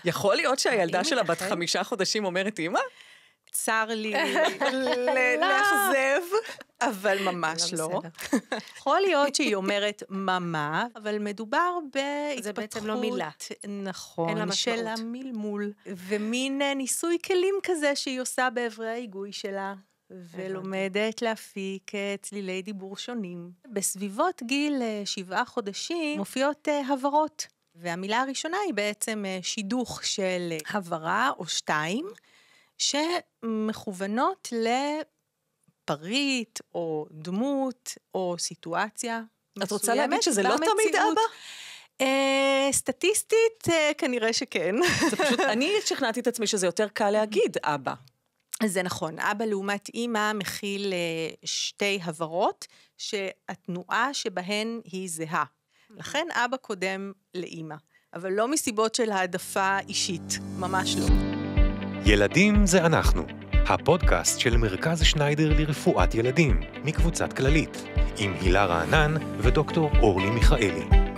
יכול להיות שהילדה שלה בת 5 חודשים אומרת אמא? צר לי לאכזב, אבל ממש לא. יכול להיות שהיא אומרת ממה, אבל מדובר בהתפתחות. זה בעצם לא מילה. נכון, של המלמול. ומין ניסוי כלים כזה שהיא עושה בעברי ההיגוי שלה, ולומדת להפיק צלילי דיבור שונים. בסביבות גיל 7 חודשים מופיעות הברות. והמילה הראשונה היא בעצם שידוך של הברה או 2, שמכוונות לפריט או דמות או סיטואציה מסוימת. את רוצה להגיד שזה לא תמיד אבא? סטטיסטית כנראה שכן. זה פשוט, אני שכנעתי את עצמי שזה יותר קל להגיד אבא. זה נכון, אבא לעומת אמא מכיל 2 הברות, שהתנועה שבהן היא זהה. לכן אבא קודם לאמא, אבל לא מסיבות של העדפה אישית, ממש לא. ילדים זה אנחנו, הפודקאסט של מרכז שניידר לרפואת ילדים, מקבוצת כללית, עם הילה רענן ודוקטור אורלי מיכאלי.